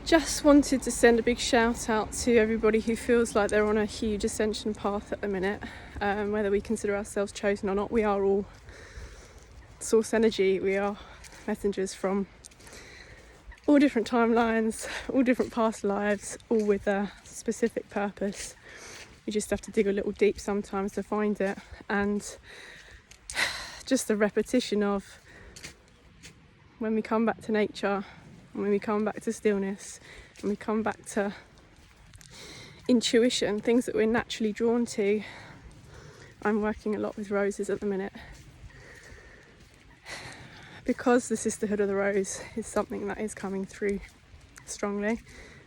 Just wanted to send a big shout out to everybody who feels like they're on a huge ascension path at the minute. Whether we consider ourselves chosen or not, we are all source energy. We are messengers from all different timelines, all different past lives, all with a specific purpose. You just have to dig a little deep sometimes to find it. And just the repetition of when we come back to nature, when we come back to stillness, when we come back to intuition, things that we're naturally drawn to. I'm working a lot with roses at the minute because the sisterhood of the rose is something that is coming through strongly,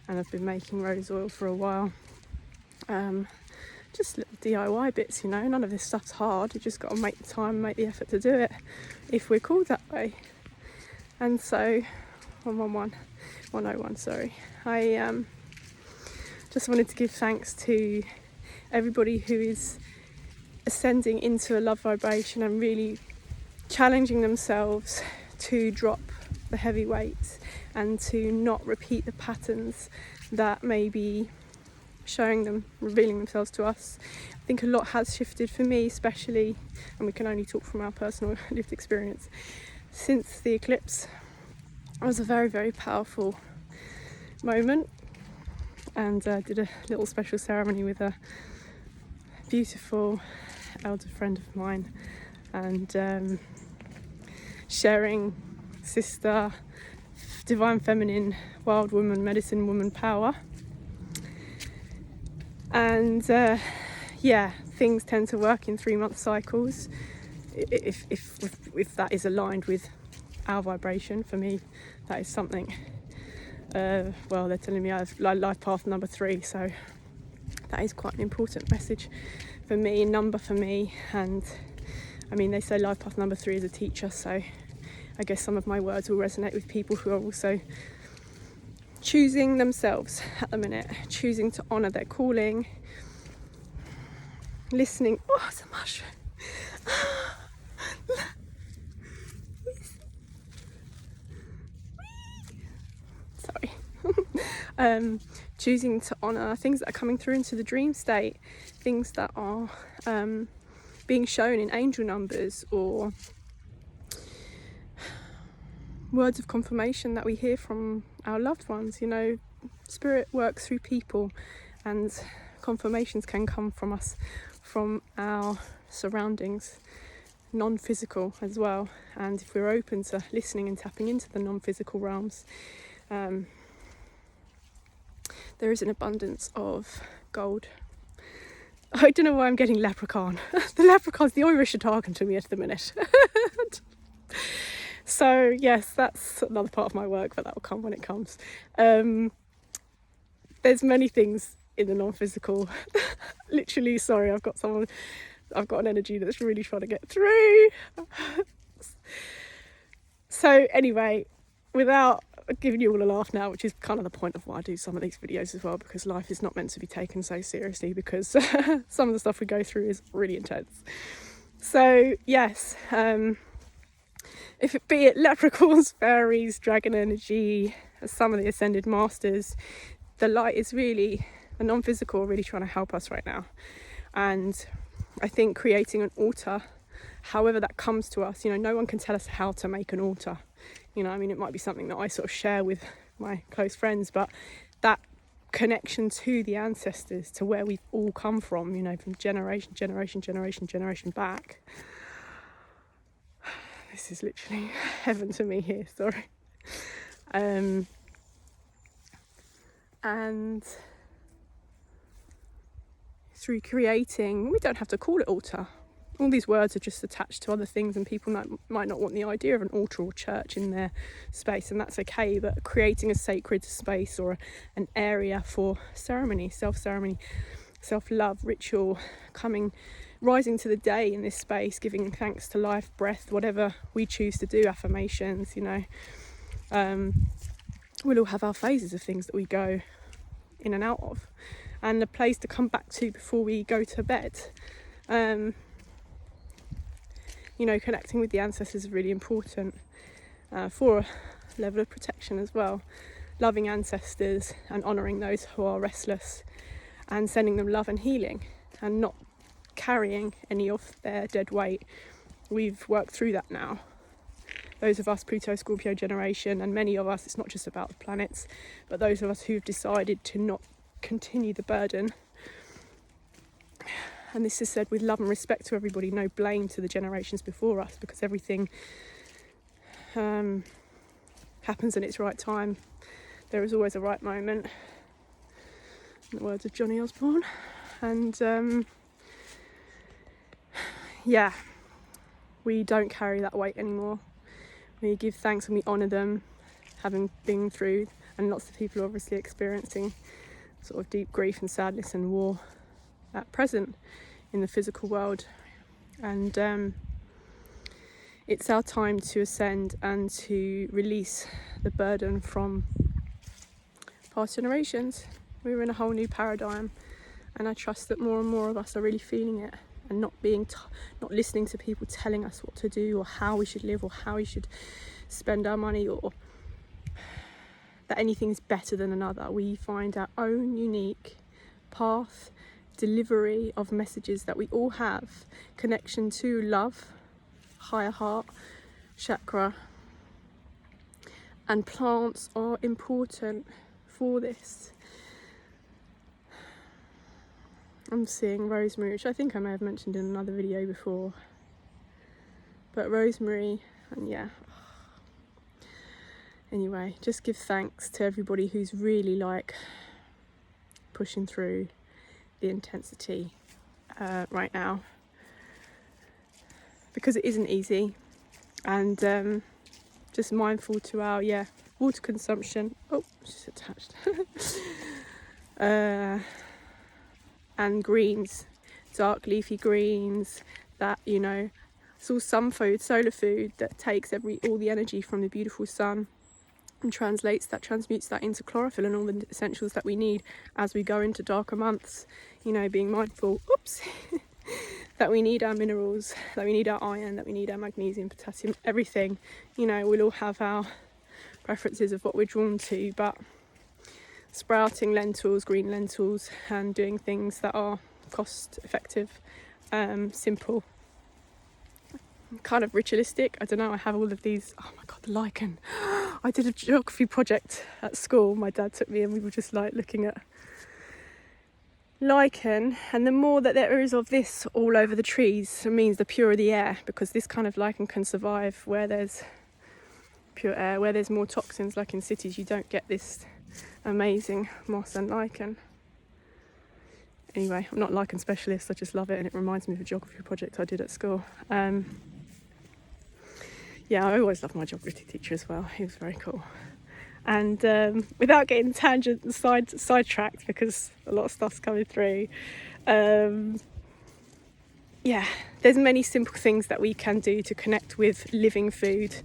and I've been making rose oil for a while. Just little DIY bits, you know, none of this stuff's hard. You just got to make the time, make the effort to do it if we're called that way. And so 101, sorry. I just wanted to give thanks to everybody who is ascending into a love vibration and really challenging themselves to drop the heavy weights and to not repeat the patterns that may be revealing themselves to us. I think a lot has shifted for me, especially, and we can only talk from our personal lived experience, since the eclipse. It was a very, very powerful moment, and did a little special ceremony with a beautiful elder friend of mine, and sharing sister, divine feminine, wild woman, medicine woman power. And things tend to work in 3-month cycles if that is aligned with our vibration. For me, that is something. They're telling me I have life path number 3, so that is quite an important message for me, number for me. And I mean, they say life path number 3 is a teacher, so I guess some of my words will resonate with people who are also choosing themselves at the minute, choosing to honour their calling, listening. Oh, it's a mushroom. Sorry. Choosing to honour things that are coming through into the dream state, things that are being shown in angel numbers, or words of confirmation that we hear from our loved ones. You know, spirit works through people, and confirmations can come from us, from our surroundings, non-physical as well. And if we're open to listening and tapping into the non-physical realms, there is an abundance of gold. I don't know why I'm getting leprechaun. The leprechaun's the Irish are talking to me at the minute. So yes, that's another part of my work, but that will come when it comes. There's many things in the non-physical. Literally, sorry, I've got an energy that's really trying to get through. So anyway, without giving you all a laugh now, which is kind of the point of why I do some of these videos as well, because life is not meant to be taken so seriously, because some of the stuff we go through is really intense. So yes, if it be it leprechauns, fairies, dragon energy, some of the ascended masters, the light is really, the non-physical, really trying to help us right now. And I think creating an altar, however that comes to us, you know, no one can tell us how to make an altar. You know, I mean, it might be something that I sort of share with my close friends, but that connection to the ancestors, to where we've all come from, you know, from generation back. This is literally heaven to me here, sorry. And through creating, we don't have to call it altar. All these words are just attached to other things, and people might not want the idea of an altar or church in their space, and that's okay. But creating a sacred space or an area for ceremony, self-ceremony, self-love, ritual, rising to the day in this space, giving thanks to life, breath, whatever we choose to do, affirmations, you know. We'll all have our phases of things that we go in and out of, and a place to come back to before we go to bed. You know, connecting with the ancestors is really important for a level of protection as well. loving ancestors and honouring those who are restless and sending them love and healing and not carrying any of their dead weight. We've worked through that now. Those of us Pluto Scorpio generation, and many of us, it's not just about the planets, but those of us who've decided to not continue the burden. And this is said with love and respect to everybody, no blame to the generations before us, because everything happens in its right time. There is always a right moment, in the words of Johnny Osborne. And yeah, we don't carry that weight anymore. We give thanks and we honour them, having been through, and lots of people are obviously experiencing sort of deep grief and sadness and war at present in the physical world. And it's our time to ascend and to release the burden from past generations. We're in a whole new paradigm, and I trust that more and more of us are really feeling it, and not listening to people telling us what to do or how we should live or how we should spend our money, or that anything's better than another. We find our own unique path, delivery of messages that we all have, connection to love, higher heart, chakra, and plants are important for this. I'm seeing rosemary, which I think I may have mentioned in another video before, but rosemary, and yeah, anyway, just give thanks to everybody who's really like pushing through the intensity right now, because it isn't easy. And just mindful to our water consumption. Oh, she's attached. And greens, dark leafy greens, that, you know, it's all sun food, solar food, that takes all the energy from the beautiful sun and transmutes that into chlorophyll and all the essentials that we need as we go into darker months. You know, being mindful, that we need our minerals, that we need our iron, that we need our magnesium, potassium, everything. You know, we'll all have our preferences of what we're drawn to, but sprouting lentils, green lentils, and doing things that are cost effective, simple, kind of ritualistic. I don't know, I have all of these. Oh my god, the lichen. I did a geography project at school. My dad took me and we were just like looking at lichen, and the more that there is of this all over the trees, it means the purer the air, because this kind of lichen can survive where there's pure air. Where there's more toxins, like in cities, you don't get this amazing moss and lichen. Anyway, I'm not a lichen specialist, I just love it, and it reminds me of a geography project I did at school. Yeah, I always loved my geography teacher as well. He was very cool. And without getting tangent and sidetracked, because a lot of stuff's coming through, yeah, there's many simple things that we can do to connect with living food.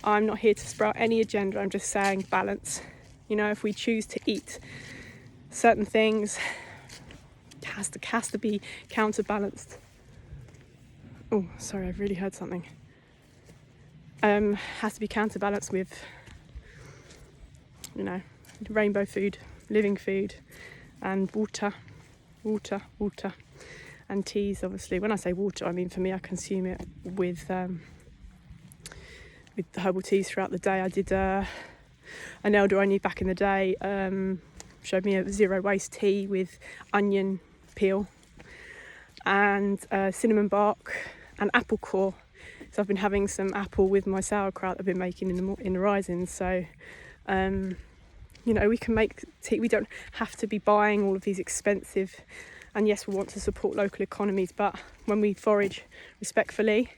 I'm not here to sprout any agenda, I'm just saying balance. You know, if we choose to eat certain things, it has to be counterbalanced. Oh, sorry, I've really heard something. Has to be counterbalanced with, you know, rainbow food, living food, and water, and teas. Obviously, when I say water, I mean, for me, I consume it with the herbal teas throughout the day. I did an elder I knew back in the day showed me a zero waste tea with onion peel and cinnamon bark and apple core. So I've been having some apple with my sauerkraut I've been making in the rising. So you know, we can make tea. We don't have to be buying all of these expensive, and yes, we want to support local economies, but when we forage respectfully,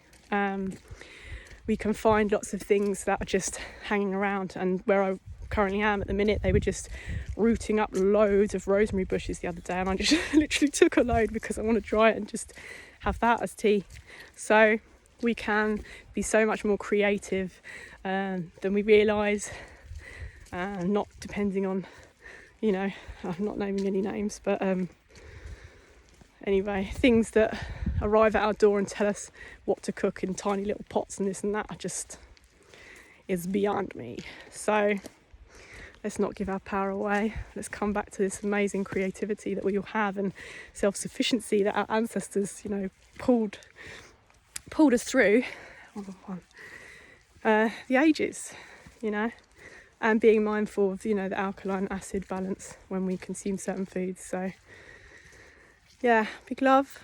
we can find lots of things that are just hanging around. And where I currently am at the minute, they were just rooting up loads of rosemary bushes the other day, and I just literally took a load because I want to dry it and just have that as tea. So we can be so much more creative than we realise, not depending on, you know, I'm not naming any names, but anyway, things that arrive at our door and tell us what to cook in tiny little pots and this and that is beyond me. So let's not give our power away. Let's come back to this amazing creativity that we all have, and self-sufficiency that our ancestors, you know, pulled us through the ages, you know, and being mindful of, you know, the alkaline acid balance when we consume certain foods. So yeah, big love.